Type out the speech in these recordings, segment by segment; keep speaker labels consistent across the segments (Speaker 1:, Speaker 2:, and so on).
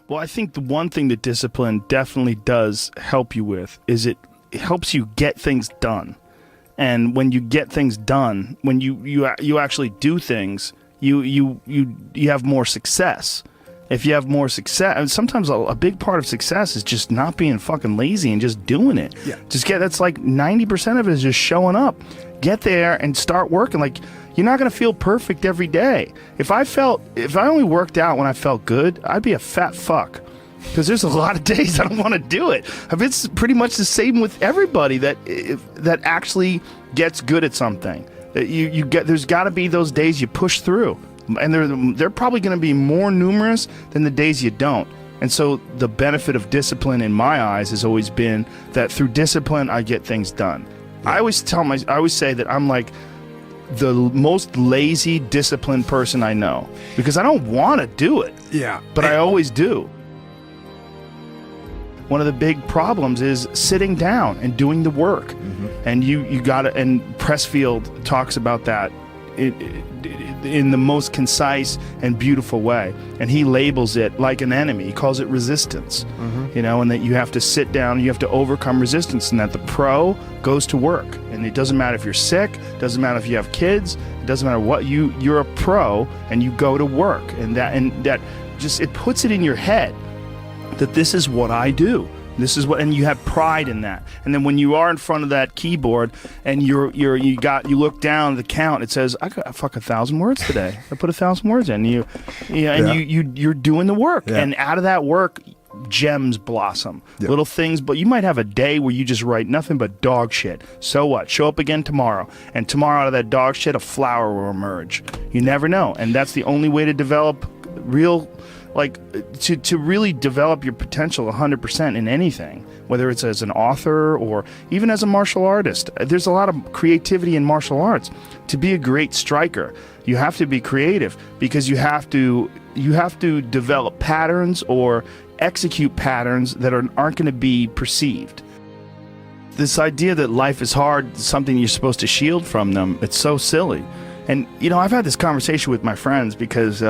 Speaker 1: Well, I think the one thing that discipline definitely does help you with is it helps you get things done. And when you get things done, when you actually do things, you have more success. If you have more success, and sometimes a big part of success is just not being fucking lazy and just doing it.
Speaker 2: Yeah.
Speaker 1: That's like 90% of it is just showing up. Get there and start working. Like, you're not going to feel perfect every day. If I only worked out when I felt good, I'd be a fat fuck. Because there's a lot of days I don't want to do it. It's pretty much the same with everybody that actually gets good at something. There's got to be those days you push through, and they're probably going to be more numerous than the days you don't. And so the benefit of discipline in my eyes has always been that through discipline I get things done. Yeah. I always say that I'm like the most lazy, disciplined person I know, because I don't want to do it.
Speaker 2: Yeah,
Speaker 1: but I always do. One of the big problems is sitting down and doing the work. Mm-hmm. And you gotta, and Pressfield talks about that in the most concise and beautiful way. And he labels it like an enemy. He calls it resistance. Mm-hmm. And that you have to sit down, you have to overcome resistance, and that the pro goes to work. And it doesn't matter if you're sick, it doesn't matter if you have kids, it doesn't matter what, you're a pro and you go to work. And that just, it puts it in your head that this is what I do. This is what, and you have pride in that. And then when you are in front of that keyboard and you look down at the count, it says, I got 1,000 words today. I put 1,000 words in. You're doing the work, and out of that work, gems blossom. Yeah. Little things, but you might have a day where you just write nothing but dog shit. So what? Show up again tomorrow, and tomorrow out of that dog shit, a flower will emerge. You never know, and that's the only way to develop real. Like, to really develop your potential 100% in anything, whether it's as an author or even as a martial artist. There's a lot of creativity in martial arts. To be a great striker, you have to be creative, because you have to develop patterns or execute patterns that aren't going to be perceived. This idea that life is hard is something you're supposed to shield from them. It's so silly. And, I've had this conversation with my friends, because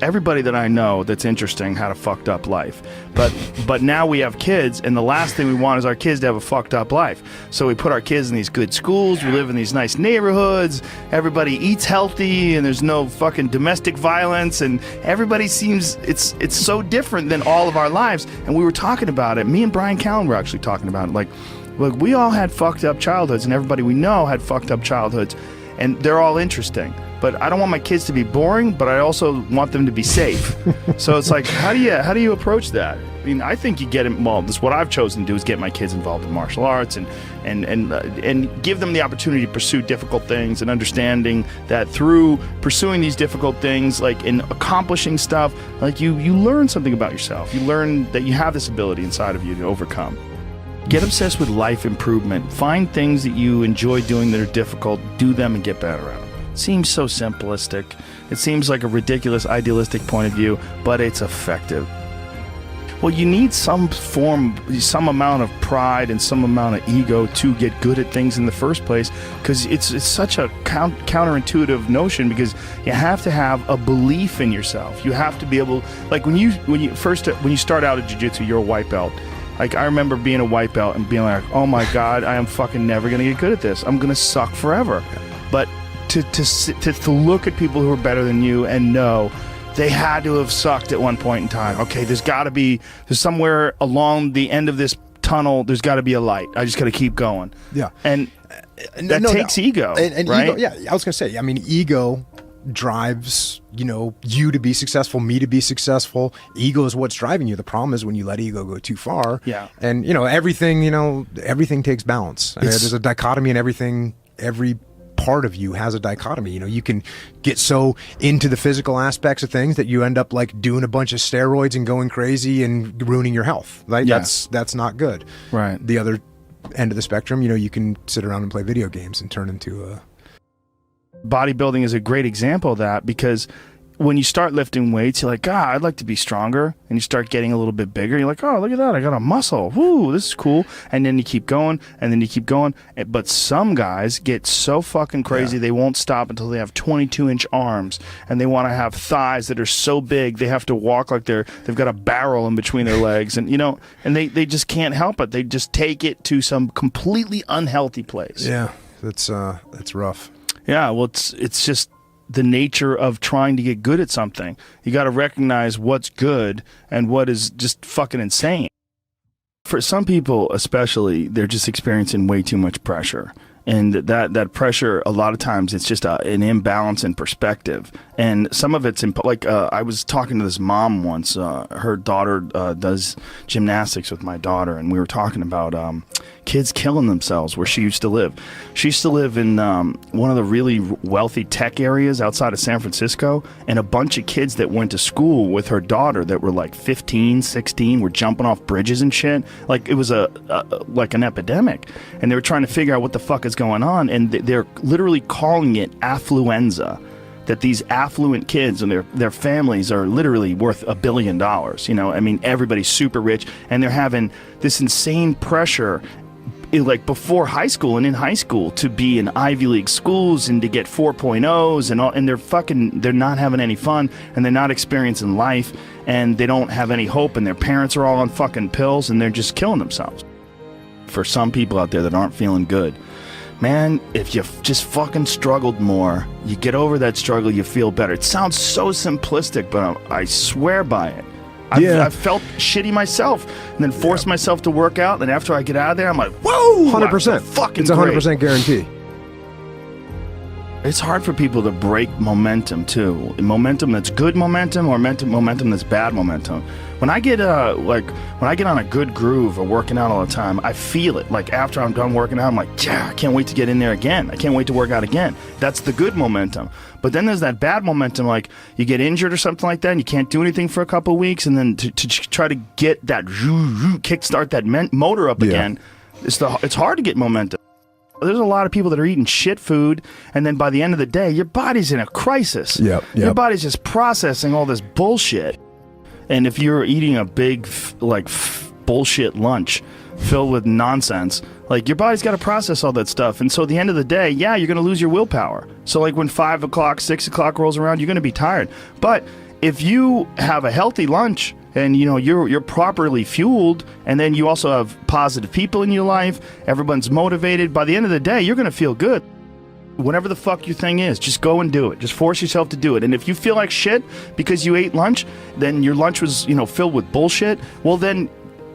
Speaker 1: everybody that I know that's interesting had a fucked up life. But now we have kids, and the last thing we want is our kids to have a fucked up life. So we put our kids in these good schools, we live in these nice neighborhoods, everybody eats healthy, and there's no fucking domestic violence, and everybody seems, it's so different than all of our lives. And we were talking about it. Me and Brian Callen were actually talking about it. Like, look, we all had fucked up childhoods, and everybody we know had fucked up childhoods. And they're all interesting, but I don't want my kids to be boring, but I also want them to be safe. So it's like, how do you approach that? I mean, I think you get involved. This is what I've chosen to do, is get my kids involved in martial arts and give them the opportunity to pursue difficult things, and understanding that through pursuing these difficult things, like in accomplishing stuff, like you learn something about yourself. You learn that you have this ability inside of you to overcome. Get obsessed with life improvement. Find things that you enjoy doing that are difficult, do them, and get better at them. It seems so simplistic. It seems like a ridiculous, idealistic point of view, but it's effective. Well, you need some amount of pride and some amount of ego to get good at things in the first place, because it's such a counterintuitive notion, because you have to have a belief in yourself. You have to be able, like when you start out at jiu-jitsu, you're a white belt. Like, I remember being a white belt and being like, oh my God, I am fucking never going to get good at this. I'm going to suck forever. But to look at people who are better than you and know they had to have sucked at one point in time. Okay, there's somewhere along the end of this tunnel, there's got to be a light. I just got to keep going. Yeah. And that takes ego,
Speaker 2: and
Speaker 1: right?
Speaker 2: Ego, yeah, I was going to say, I mean, ego drives you to be successful, me to be successful. Ego is what's driving you. The problem is when you let ego go too far. Yeah. And everything takes balance. I mean, there's a dichotomy in everything. Every part of you has a dichotomy. You can get so into the physical aspects of things that you end up like doing a bunch of steroids and going crazy and ruining your health. Right? Yeah. That's not good. Right. The other end of the spectrum, you can sit around and play video games and turn into a...
Speaker 1: Bodybuilding is a great example of that, because when you start lifting weights, you're like, God, I'd like to be stronger. And you start getting a little bit bigger. You're like, oh, look at that. I got a muscle. Woo, this is cool. And then you keep going, and then you keep going. But some guys get so fucking crazy, they won't stop until they have 22-inch arms. And they want to have thighs that are so big, they have to walk like they've got a barrel in between their legs. And, you know, and they just can't help it. They just take it to some completely unhealthy place.
Speaker 2: Yeah, that's rough.
Speaker 1: Yeah, well, it's just the nature of trying to get good at something. You got to recognize what's good and what is just fucking insane. For some people especially, they're just experiencing way too much pressure. And that pressure, a lot of times, it's just an imbalance in perspective. And some of it's, I was talking to this mom once. Her daughter does gymnastics with my daughter, and we were talking about kids killing themselves where she used to live. She used to live in one of the really wealthy tech areas outside of San Francisco, and a bunch of kids that went to school with her daughter that were like 15, 16, were jumping off bridges and shit. Like, it was like an epidemic. And they were trying to figure out what the fuck is going on, and they're literally calling it affluenza. That these affluent kids and their families are literally worth $1 billion. You know, I mean, everybody's super rich, and they're having this insane pressure, like before high school and in high school, to be in Ivy League schools and to get 4.0s and all, and they're not having any fun, and they're not experiencing life, and they don't have any hope, and their parents are all on fucking pills, and they're just killing themselves. For some people out there that aren't feeling good, man, if you just fucking struggled more, you get over that struggle, you feel better. It sounds so simplistic, but I swear by it. I've felt shitty myself, and then forced myself to work out, and after I get out of there, I'm like, whoa!
Speaker 2: 100%.
Speaker 1: Fucking
Speaker 2: it's 100% guarantee.
Speaker 1: It's hard for people to break momentum, too. Momentum that's good momentum, or momentum that's bad momentum. When I get on a good groove of working out all the time, I feel it. Like, after I'm done working out, I'm like, yeah, I can't wait to get in there again. I can't wait to work out again. That's the good momentum. But then there's that bad momentum, like you get injured or something like that, and you can't do anything for a couple of weeks, and then to try to get that kickstart that motor up again, it's hard to get momentum. There's a lot of people that are eating shit food, and then by the end of the day, your body's in a crisis.
Speaker 2: Yep.
Speaker 1: Your body's just processing all this bullshit. And if you're eating a big, bullshit lunch filled with nonsense, like, your body's got to process all that stuff. And so at the end of the day, yeah, you're going to lose your willpower. So, like, when 5 o'clock, 6 o'clock rolls around, you're going to be tired. But if you have a healthy lunch, and, you know, you're properly fueled, and then you also have positive people in your life, everyone's motivated, by the end of the day, you're going to feel good. Whatever the fuck your thing is, just go and do it. Just force yourself to do it. And if you feel like shit because you ate lunch, then your lunch was, filled with bullshit, well then,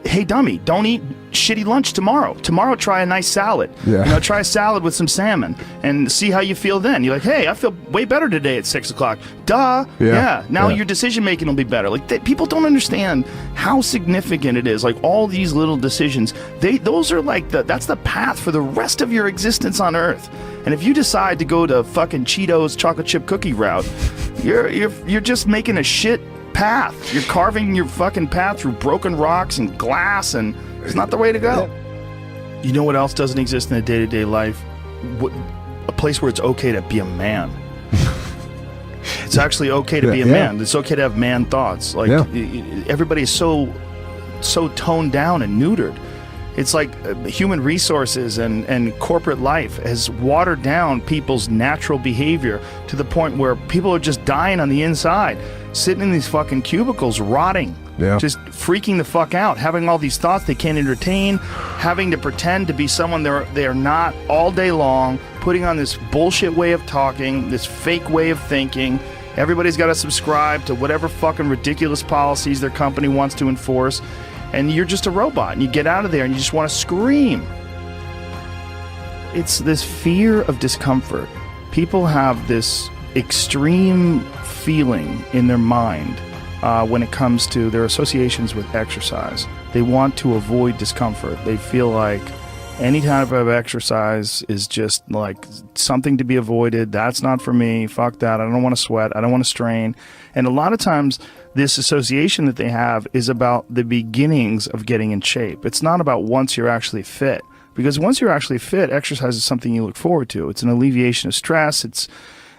Speaker 1: hey dummy, don't eat shitty lunch tomorrow. Tomorrow try a nice salad.
Speaker 2: Yeah.
Speaker 1: Try a salad with some salmon and see how you feel then. You're like, hey, I feel way better today at 6 o'clock. Duh. Yeah. Now your decision making will be better. Like, people don't understand how significant it is. Like, all these little decisions, those are like that's the path for the rest of your existence on Earth. And if you decide to go to fucking Cheetos chocolate chip cookie route, you're just making a shit path. You're carving your fucking path through broken rocks and glass, and it's not the way to go. You know what else doesn't exist in a day-to-day life? A place where it's okay to be a man. It's actually okay to be a man. It's okay to have man thoughts. Like, everybody is so toned down and neutered. It's like human resources and corporate life has watered down people's natural behavior to the point where people are just dying on the inside, sitting in these fucking cubicles, rotting, just freaking the fuck out, having all these thoughts they can't entertain, having to pretend to be someone they are not all day long, putting on this bullshit way of talking, this fake way of thinking. Everybody's got to subscribe to whatever fucking ridiculous policies their company wants to enforce. And you're just a robot, and you get out of there and you just want to scream. It's this fear of discomfort. People have this extreme feeling in their mind when it comes to their associations with exercise. They want to avoid discomfort. They feel like any type of exercise is just like something to be avoided. That's not for me. Fuck that. I don't want to sweat. I don't want to strain. And a lot of times, this association that they have is about the beginnings of getting in shape. It's not about once you're actually fit. Because once you're actually fit, exercise is something you look forward to. It's an alleviation of stress.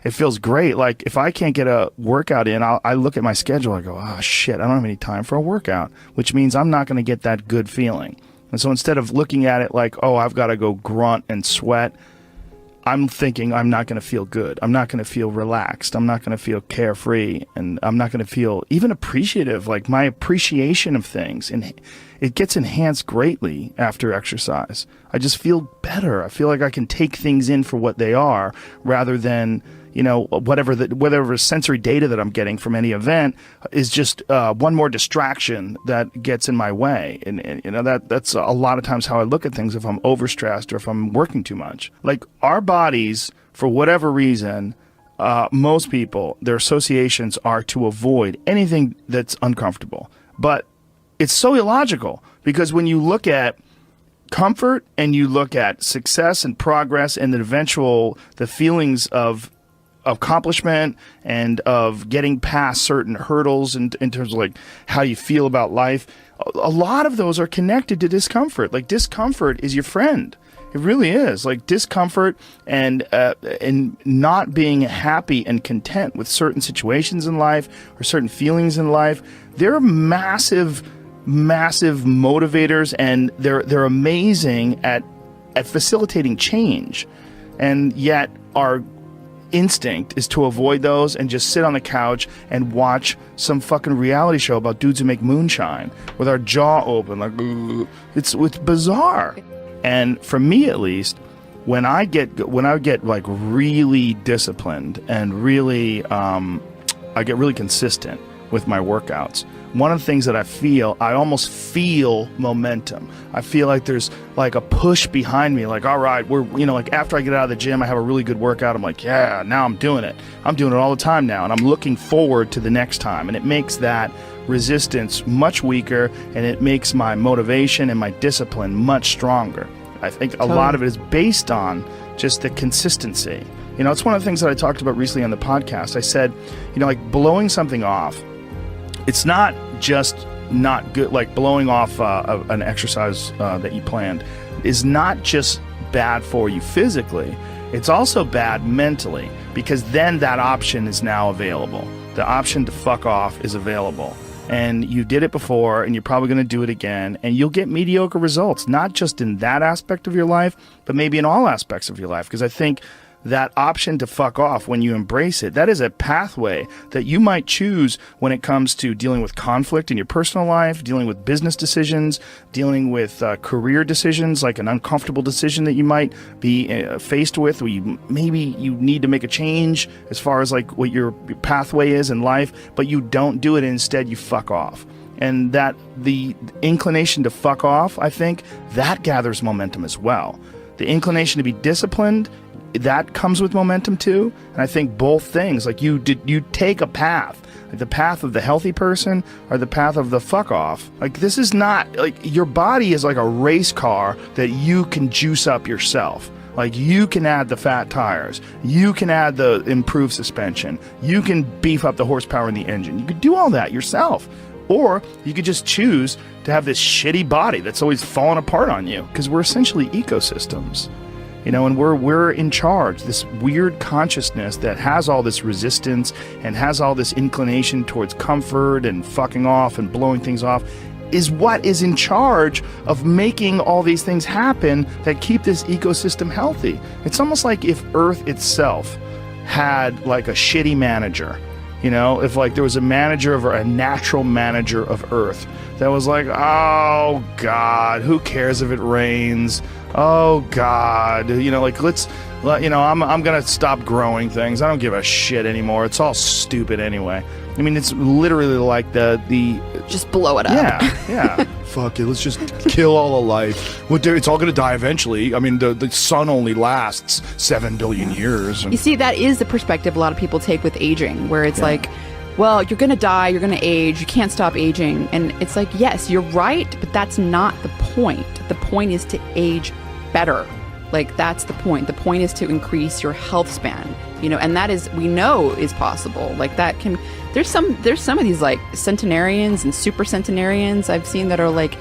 Speaker 1: it feels great. Like if I can't get a workout in, I look at my schedule. I go, oh shit, I don't have any time for a workout, which means I'm not going to get that good feeling. And so instead of looking at it like, oh, I've got to go grunt and sweat, I'm thinking I'm not going to feel good. I'm not going to feel relaxed. I'm not going to feel carefree. And I'm not going to feel even appreciative. Like my appreciation of things, and it gets enhanced greatly after exercise. I just feel better. I feel like I can take things in for what they are rather than, you know, whatever sensory data that I'm getting from any event is just one more distraction that gets in my way. And you know, that's a lot of times how I look at things if I'm overstressed or if I'm working too much. Like our bodies, for whatever reason, most people, their associations are to avoid anything that's uncomfortable. But it's so illogical, because when you look at comfort and you look at success and progress and the feelings of accomplishment and of getting past certain hurdles in terms of like how you feel about life, a lot of those are connected to discomfort. Like discomfort is your friend. It really is. Like discomfort and not being happy and content with certain situations in life or certain feelings in life, they're massive motivators, and they're amazing at facilitating change. And yet our instinct is to avoid those and just sit on the couch and watch some fucking reality show about dudes who make moonshine with our jaw open, like it's bizarre. And for me, at least, when I get like really disciplined and really I get really consistent with my workouts, one of the things that I almost feel momentum. I feel like there's like a push behind me, like, all right, like after I get out of the gym, I have a really good workout. I'm like, yeah, now I'm doing it. I'm doing it all the time now. And I'm looking forward to the next time. And it makes that resistance much weaker, and it makes my motivation and my discipline much stronger. I think a lot of it is based on just the consistency. You know, it's one of the things that I talked about recently on the podcast. I said, you know, like blowing something off, it's not just not good. Like blowing off an exercise that you planned is not just bad for you physically. It's also bad mentally, because then that option is now available. The option to fuck off is available. And you did it before, and you're probably going to do it again, and you'll get mediocre results, not just in that aspect of your life, but maybe in all aspects of your life. Because I think that option to fuck off, when you embrace it, that is a pathway that you might choose when it comes to dealing with conflict in your personal life, dealing with business decisions, dealing with career decisions, like an uncomfortable decision that you might be faced with, where you need to make a change as far as like what your pathway is in life, but you don't do it. Instead, you fuck off. And that the inclination to fuck off, I think, that gathers momentum as well. The inclination to be disciplined, that comes with momentum too. And I think both things, like you take a path, like the path of the healthy person or the path of the fuck off. Like this is not, like your body is like a race car that you can juice up yourself. Like you can add the fat tires, you can add the improved suspension, you can beef up the horsepower in the engine. You could do all that yourself. Or you could just choose to have this shitty body that's always falling apart on you, because we're essentially ecosystems. You know, and we're in charge. This weird consciousness that has all this resistance and has all this inclination towards comfort and fucking off and blowing things off is what is in charge of making all these things happen that keep this ecosystem healthy. It's almost like if Earth itself had like a shitty manager. You know, if like there was a natural manager of Earth that was like, oh God, who cares if it rains? Oh God, you know, like I'm gonna stop growing things. I don't give a shit anymore. It's all stupid anyway. I mean, it's literally like the
Speaker 3: just blow it up.
Speaker 1: Yeah. Fuck it. Let's just kill all of life. It's all gonna die eventually. I mean, the sun only lasts 7 billion years.
Speaker 3: You see, that is the perspective a lot of people take with aging, where it's like, well, you're gonna die, you're gonna age, you can't stop aging, and it's like, yes, you're right, but that's not the point. The point is to age better. Like, that's the point. The point is to increase your health span, you know, and that is, we know is possible. Like that can, there's some of these like centenarians and super centenarians I've seen that are like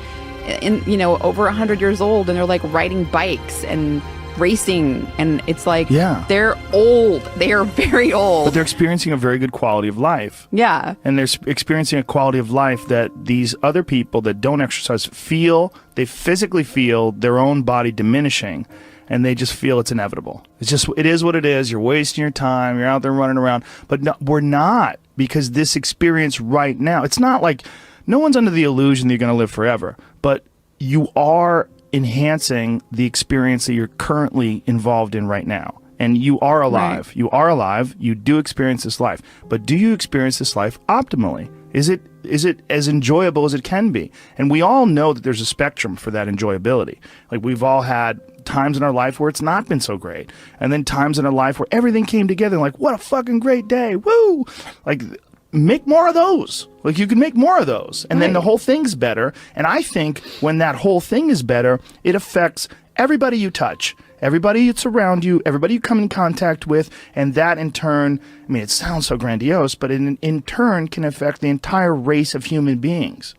Speaker 3: over 100 years old, and they're like riding bikes and racing, and it's like,
Speaker 1: Yeah.
Speaker 3: they're old. They are very old.
Speaker 1: But they're experiencing a very good quality of life.
Speaker 3: Yeah.
Speaker 1: And they're experiencing a quality of life that these other people that don't exercise feel. They physically feel their own body diminishing, and they just feel it's inevitable. It is what it is. You're wasting your time. You're out there running around. But no, we're not, because this experience right now, it's not like, no one's under the illusion that you're going to live forever, but you are enhancing the experience that you're currently involved in right now. And you are alive. Right. You are alive. You do experience this life. But do you experience this life optimally? Is it as enjoyable as it can be? And we all know that there's a spectrum for that enjoyability. Like, we've all had times in our life where it's not been so great. And then times in our life where everything came together, like, what a fucking great day. Woo! Like, make more of those. Like, you can make more of those. And then the whole thing's better. And I think when that whole thing is better, it affects everybody you touch, everybody that's around you, everybody you come in contact with. And that in turn, I mean, it sounds so grandiose, but in turn can affect the entire race of human beings.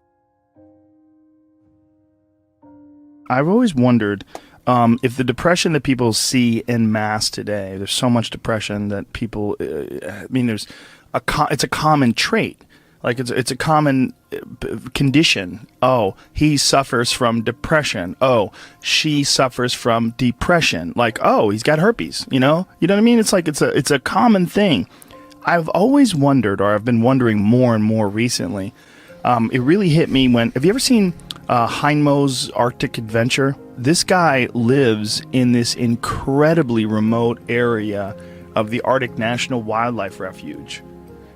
Speaker 1: I've always wondered if the depression that people see en masse today, there's so much depression that people, I mean, it's a common trait. Like, it's a common condition. Oh, he suffers from depression. Oh, she suffers from depression. Like, oh, he's got herpes, you know what I mean? It's like, it's a common thing. I've always wondered, or I've been wondering more and more recently. It really hit me when, have you ever seen Heinmo's Arctic Adventure? This guy lives in this incredibly remote area of the Arctic National Wildlife Refuge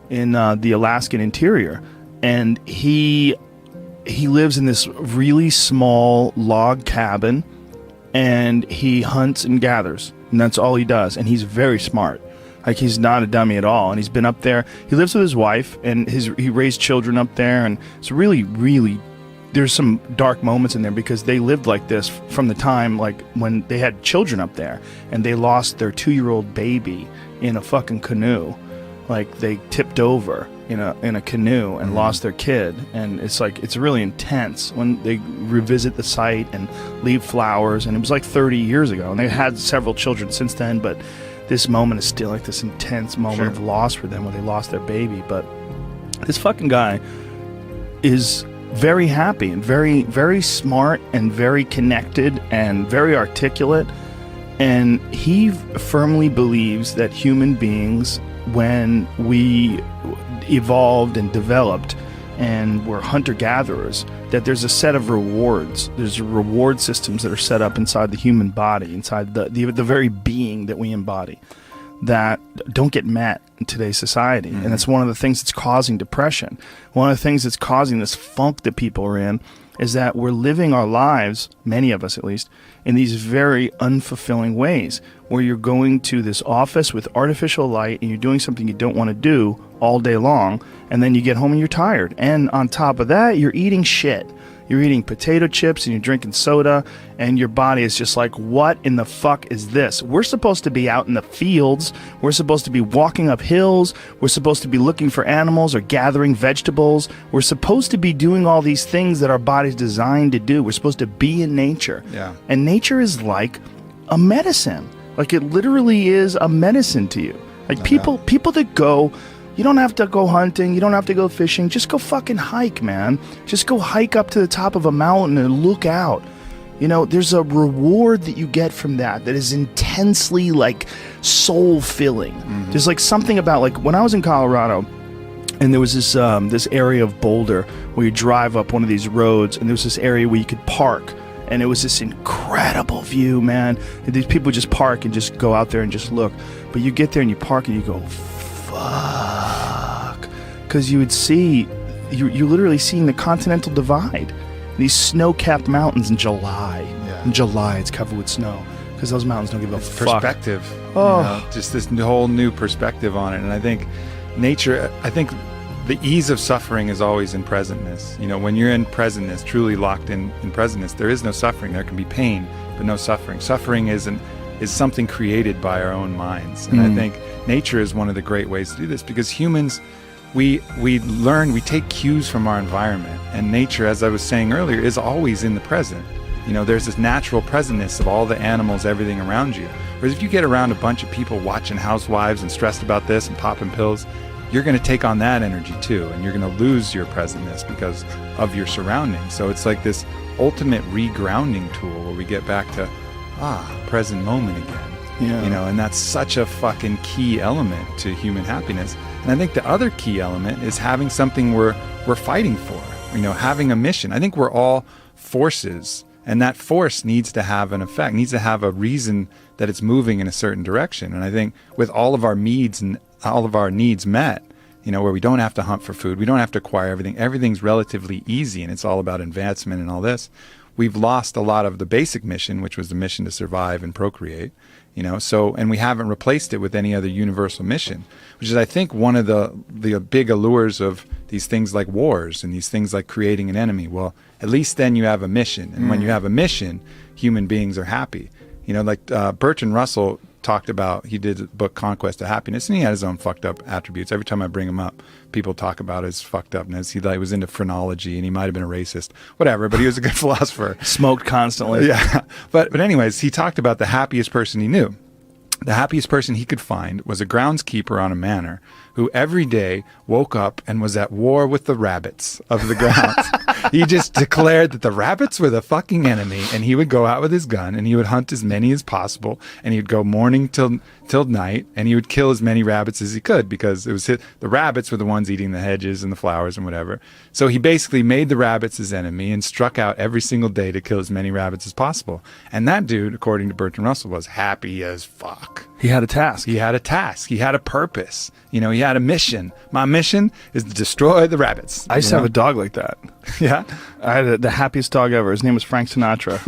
Speaker 1: in the Alaskan interior, and he lives in this really small log cabin, and he hunts and gathers, and that's all he does. And he's very smart. Like, he's not a dummy at all. And he's been up there. He lives with his wife, and he raised children up there, and it's really, really, there's some dark moments in there, because they lived like this from the time, like, when they had children up there, and they lost their 2-year-old baby in a fucking canoe. Like, they tipped over in a canoe and lost their kid. And it's like, it's really intense when they revisit the site and leave flowers. And it was like 30 years ago, and they had several children since then, but this moment is still like this intense moment of loss for them when they lost their baby. But this fucking guy is very happy and very, very smart and very connected and very articulate. And he firmly believes that human beings, when we evolved and developed and were hunter-gatherers, that there's a set of rewards. There's reward systems that are set up inside the human body, inside the very being that we embody, that don't get met in today's society. And that's one of the things that's causing depression. One of the things that's causing this funk that people are in is that we're living our lives, many of us at least, in these very unfulfilling ways, where you're going to this office with artificial light and you're doing something you don't want to do all day long, and then you get home and you're tired. And on top of that, you're eating shit. You're eating potato chips and you're drinking soda, and your body is just like, what in the fuck is this? We're supposed to be out in the fields. We're supposed to be walking up hills. We're supposed to be looking for animals or gathering vegetables. We're supposed to be doing all these things that our body's designed to do. We're supposed to be in nature.
Speaker 4: Yeah.
Speaker 1: And nature is like a medicine. Like, it literally is a medicine to you. Like, people that go, you don't have to go hunting, you don't have to go fishing, just go fucking hike, man. Just go hike up to the top of a mountain and look out. You know, there's a reward that you get from that is intensely, like, soul-filling. There's, like, something about, like, when I was in Colorado, and there was this area of Boulder where you drive up one of these roads, and there was this area where you could park. And it was this incredible view, man. And these people just park and just go out there and just look. But you get there and you park and you go, fuck. Because you would see, you're literally seeing the Continental Divide. These snow-capped mountains in July.
Speaker 4: Yeah.
Speaker 1: In July, it's covered with snow. Because those mountains don't give a fuck.
Speaker 4: Perspective.
Speaker 1: Oh.
Speaker 4: You know, just this whole new perspective on it. And I think nature, the ease of suffering is always in presentness. You know, when you're in presentness, truly locked in presentness, there is no suffering. There can be pain, but no suffering. Suffering is something created by our own minds. And I think nature is one of the great ways to do this, because humans, we take cues from our environment. And nature, as I was saying earlier, is always in the present. You know, there's this natural presentness of all the animals, everything around you. Whereas if you get around a bunch of people watching housewives and stressed about this and popping pills, you're going to take on that energy too, and you're going to lose your presentness because of your surroundings. So it's like this ultimate regrounding tool where we get back to present moment again.
Speaker 1: Yeah.
Speaker 4: You know, and that's such a fucking key element to human happiness. And I think the other key element is having something we're fighting for, you know, having a mission. I think we're all forces, and that force needs to have an effect, needs to have a reason that it's moving in a certain direction. And I think with all of our needs and all of our needs met, you know, where we don't have to hunt for food, we don't have to acquire everything, everything's relatively easy, and it's all about advancement and all this, we've lost a lot of the basic mission, which was the mission to survive and procreate, you know, so, and we haven't replaced it with any other universal mission, which is, I think, one of the big allures of these things like wars and these things like creating an enemy. Well, at least then you have a mission. And when you have a mission, human beings are happy. You know, like Bertrand Russell talked about, he did a book, Conquest of Happiness, and he had his own fucked up attributes. Every time I bring him up, people talk about his fucked upness. He was into phrenology, and he might have been a racist, whatever, but he was a good philosopher.
Speaker 1: Smoked constantly.
Speaker 4: Yeah. But anyways, he talked about the happiest person he knew. The happiest person he could find was a groundskeeper on a manor who every day woke up and was at war with the rabbits of the grounds. He just declared that the rabbits were the fucking enemy, and he would go out with his gun and he would hunt as many as possible, and he'd go morning till night, and he would kill as many rabbits as he could, because it was the rabbits were the ones eating the hedges and the flowers and whatever. So he basically made the rabbits his enemy and struck out every single day to kill as many rabbits as possible. And that dude, according to Bertrand Russell, was happy as fuck.
Speaker 1: He had a task.
Speaker 4: He had a task. He had a purpose. You know, he had a mission. My mission is to destroy the rabbits.
Speaker 1: I used to have a dog like that.
Speaker 4: Yeah?
Speaker 1: I had the happiest dog ever. His name was Frank Sinatra.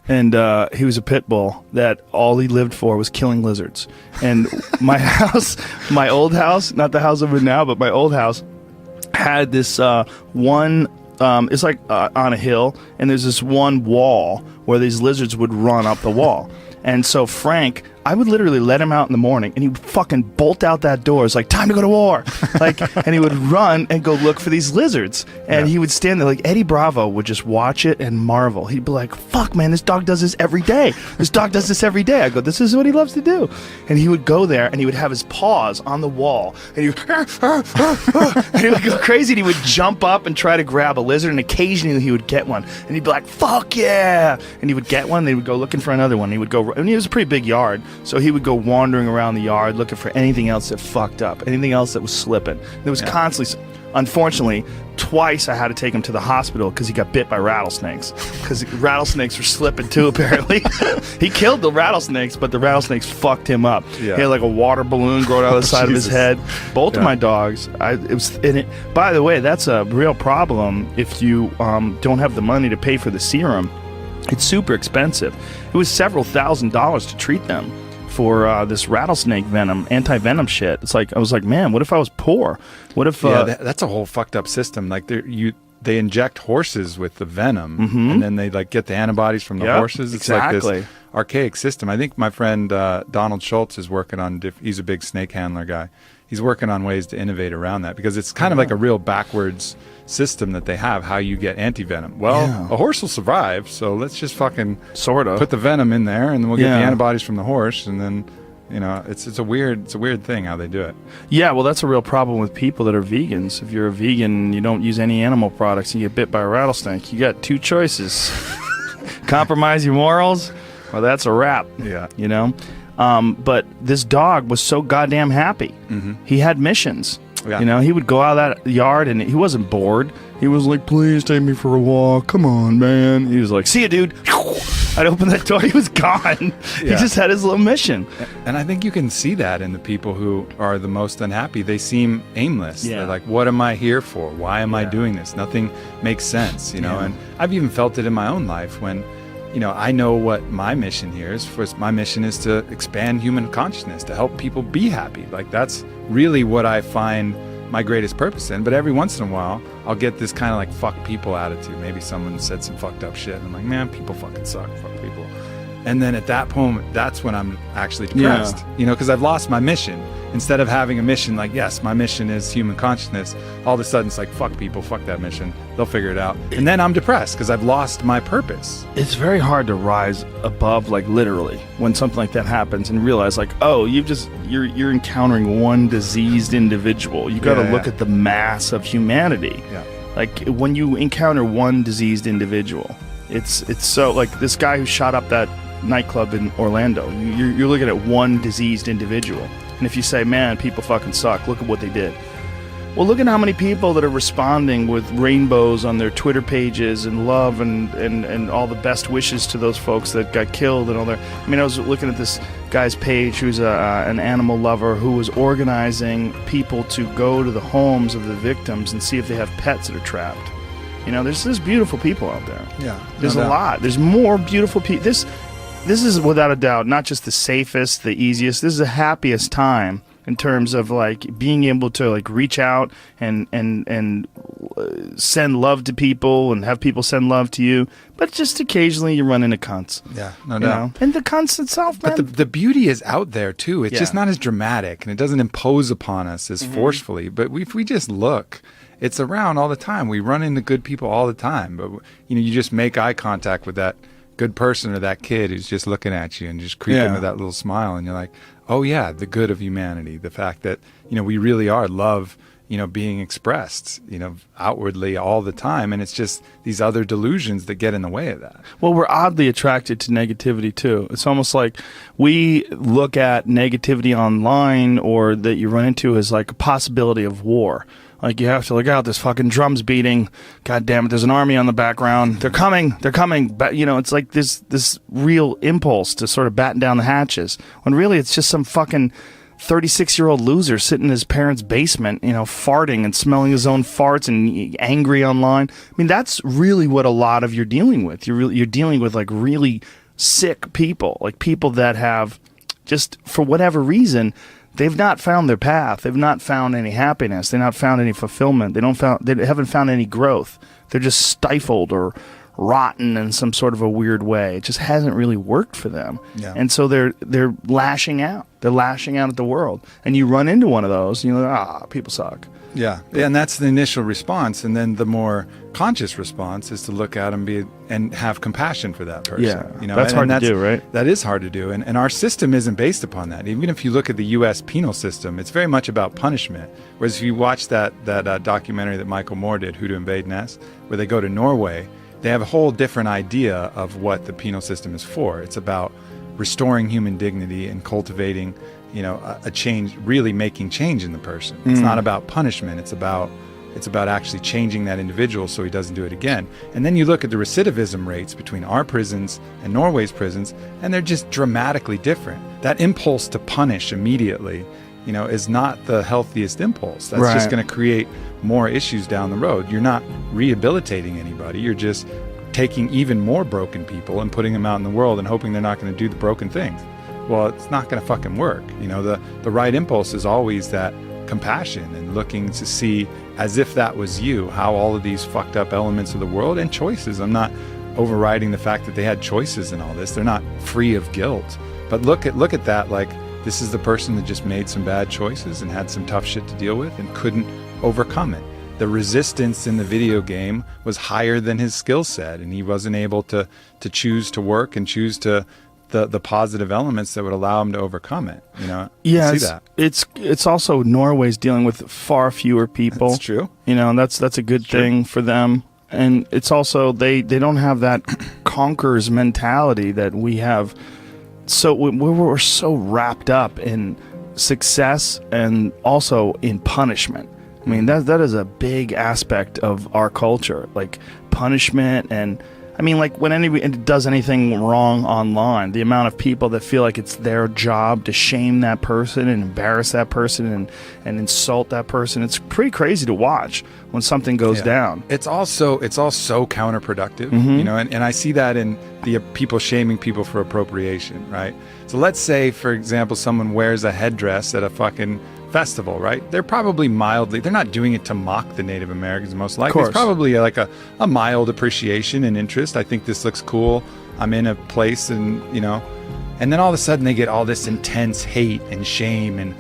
Speaker 1: And he was a pit bull that all he lived for was killing lizards. And my house, my old house, not the house I'm in now, but my old house, had this one, it's like on a hill, and there's this one wall where these lizards would run up the wall. And so Frank, I would literally let him out in the morning, and he would fucking bolt out that door. It's like, time to go to war. And he would run and go look for these lizards. And he would stand there, like Eddie Bravo would just watch it and marvel. He'd be like, fuck, man, this dog does this every day. This dog does this every day. I go, this is what he loves to do. And he would go there, and he would have his paws on the wall. And he would, and he would go crazy, and he would jump up and try to grab a lizard, and occasionally he would get one. And he'd be like, fuck yeah. And he would get one, and he would go looking for another one. He would go, and it was a pretty big yard. So he would go wandering around the yard looking for anything else that fucked up, anything else that was slipping. There was constantly, unfortunately, twice I had to take him to the hospital because he got bit by rattlesnakes. Because rattlesnakes were slipping too, apparently. He killed the rattlesnakes, but the rattlesnakes fucked him up. Yeah. He had like a water balloon growing out of the side of his head. Both of my dogs, by the way, that's a real problem if you don't have the money to pay for the serum. It's super expensive. It was several $1,000s to treat them for this rattlesnake venom, anti-venom shit. It's like, I was like, man, what if I was poor? What if...
Speaker 4: that's a whole fucked up system. Like, they inject horses with the venom, and then they like get the antibodies from the horses. It's like this archaic system. I think my friend Donald Schultz is working on, he's a big snake handler guy. He's working on ways to innovate around that, because it's kind of like a real backwards system that they have, how you get anti-venom. Well, a horse will survive, so let's just fucking
Speaker 1: sort of
Speaker 4: put the venom in there, and then we'll get the antibodies from the horse, and then, you know, it's a weird thing how they do it.
Speaker 1: Yeah, well, that's a real problem with people that are vegans. If you're a vegan and you don't use any animal products and you get bit by a rattlesnake, you got two choices. Compromise your morals, or that's a wrap.
Speaker 4: Yeah.
Speaker 1: You know? But this dog was so goddamn happy. He had missions. Yeah. You know, he would go out of that yard and he wasn't bored. He was like, please take me for a walk. Come on, man. He was like, see ya, dude. I'd open that door. He was gone. He just had his little mission.
Speaker 4: And I think you can see that in the people who are the most unhappy. They seem aimless.
Speaker 1: Yeah.
Speaker 4: They're like, what am I here for? Why am I doing this? Nothing makes sense, you know? And I've even felt it in my own life when, you know, I know what my mission here is. First, my mission is to expand human consciousness, to help people be happy. Like, that's really what I find my greatest purpose in. But every once in a while, I'll get this kind of like fuck people attitude. Maybe someone said some fucked up shit, and I'm like, man, people fucking suck. Fuck people. And then at that moment, that's when I'm actually depressed, you know, because I've lost my mission. Instead of having a mission like, yes, my mission is human consciousness, all of a sudden it's like, fuck people, fuck that mission. They'll figure it out. And then I'm depressed because I've lost my purpose.
Speaker 1: It's very hard to rise above, like literally, when something like that happens and realize like, oh, you're encountering one diseased individual. You got to look at the mass of humanity.
Speaker 4: Yeah.
Speaker 1: Like when you encounter one diseased individual, it's so like this guy who shot up that nightclub in Orlando. You're looking at one diseased individual. And if you say, man, people fucking suck, look at what they did. Well, look at how many people that are responding with rainbows on their Twitter pages and love and all the best wishes to those folks that got killed and all their... I mean, I was looking at this guy's page who's an animal lover who was organizing people to go to the homes of the victims and see if they have pets that are trapped. You know, there's beautiful people out there.
Speaker 2: Yeah.
Speaker 1: There's a lot. There's more beautiful people. This is without a doubt not just the safest, the easiest. This is the happiest time in terms of like being able to like reach out and send love to people and have people send love to you. But just occasionally you run into cunts.
Speaker 4: Yeah, no doubt.
Speaker 1: And the cunts itself, man.
Speaker 4: But the beauty is out there too. It's just not as dramatic and it doesn't impose upon us as forcefully. But if we just look, it's around all the time. We run into good people all the time. But you know, you just make eye contact with that good person or that kid who's just looking at you and just creeping with that little smile, and you're like, oh yeah, the good of humanity, the fact that, you know, we really are love, you know, being expressed, you know, outwardly all the time, and it's just these other delusions that get in the way of that.
Speaker 1: Well, we're oddly attracted to negativity too. It's almost like we look at negativity online or that you run into as like a possibility of war. Like, you have to look out, this fucking drum's beating. God damn it, there's an army on the background. They're coming. But, you know, it's like this real impulse to sort of batten down the hatches. When really it's just some fucking 36-year-old loser sitting in his parents' basement, you know, farting and smelling his own farts and angry online. I mean, that's really what a lot of you're dealing with. You're dealing with, like, really sick people. Like, people that have just, for whatever reason... They've not found their path. They've not found any happiness. They've not found any fulfillment. They haven't found any growth. They're just stifled or rotten in some sort of a weird way. It just hasn't really worked for them. Yeah. And so they're lashing out. They're lashing out at the world. And you run into one of those, and you're like, people suck.
Speaker 4: Yeah, and that's the initial response, and then the more conscious response is to look at them and have compassion for that person.
Speaker 1: Yeah,
Speaker 4: you know,
Speaker 1: that's hard to do, right?
Speaker 4: That is hard to do, and our system isn't based upon that. Even if you look at the U.S. penal system, it's very much about punishment. Whereas if you watch that documentary that Michael Moore did, Who to Invade Nest, where they go to Norway, they have a whole different idea of what the penal system is for. It's about restoring human dignity and cultivating, you know, a change, really making change in the person. It's not about punishment. It's about actually changing that individual so he doesn't do it again. And then you look at the recidivism rates between our prisons and Norway's prisons, and they're just dramatically different. That impulse to punish immediately, you know, is not the healthiest impulse. That's just going to create more issues down the road. You're not rehabilitating anybody. You're just taking even more broken people and putting them out in the world and hoping they're not going to do the broken things. Well, it's not going to fucking work. You know, the right impulse is always that compassion and looking to see, as if that was you, how all of these fucked up elements of the world and choices. I'm not overriding the fact that they had choices in all this. They're not free of guilt. But look at that like this is the person that just made some bad choices and had some tough shit to deal with and couldn't overcome it. The resistance in the video game was higher than his skill set, and he wasn't able to choose to work and choose to the positive elements that would allow him to overcome it. You know,
Speaker 1: yeah,
Speaker 4: see that.
Speaker 1: It's also Norway's dealing with far fewer people.
Speaker 4: That's true.
Speaker 1: You know, that's a good thing for them. And it's also they don't have that conquerors mentality that we have. So we're so wrapped up in success and also in punishment. I mean, that is a big aspect of our culture, like punishment. And I mean, like when anybody does anything wrong online, the amount of people that feel like it's their job to shame that person and embarrass that person and insult that person, it's pretty crazy to watch when something goes down.
Speaker 4: It's all so counterproductive, you know, and I see that in the people shaming people for appropriation, right? So let's say, for example, someone wears a headdress at a fucking festival, right? They're probably they're not doing it to mock the Native Americans, most likely. It's probably like a mild appreciation and interest. I think this looks cool. I'm in a place and, you know, and then all of a sudden they get all this intense hate and shame and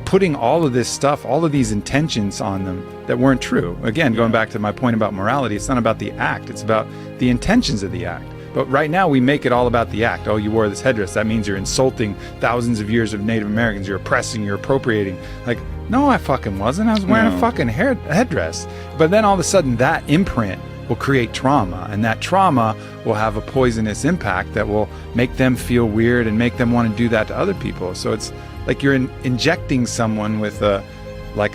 Speaker 4: putting all of this stuff, all of these intentions on them that weren't true. Again, going back to my point about morality, it's not about the act, it's about the intentions of the act. But right now we make it all about the act. Oh, you wore this headdress, that means you're insulting thousands of years of Native Americans, you're oppressing, you're appropriating. Like, no, I fucking wasn't. I was wearing a fucking headdress. But then all of a sudden that imprint will create trauma, and that trauma will have a poisonous impact that will make them feel weird and make them want to do that to other people. So it's like you're injecting someone with a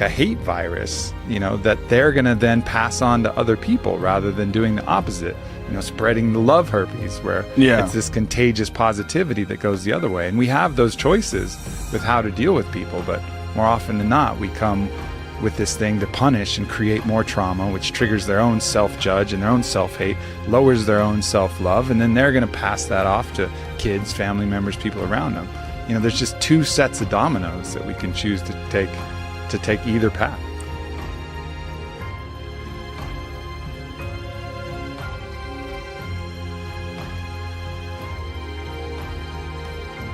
Speaker 4: hate virus, you know, that they're going to then pass on to other people rather than doing the opposite, you know, spreading the love herpes, where it's this contagious positivity that goes the other way. And we have those choices with how to deal with people, but more often than not, we come with this thing to punish and create more trauma, which triggers their own self-judge and their own self-hate, lowers their own self-love, and then they're going to pass that off to kids, family members, people around them. You know, there's just two sets of dominoes that we can choose to take either path.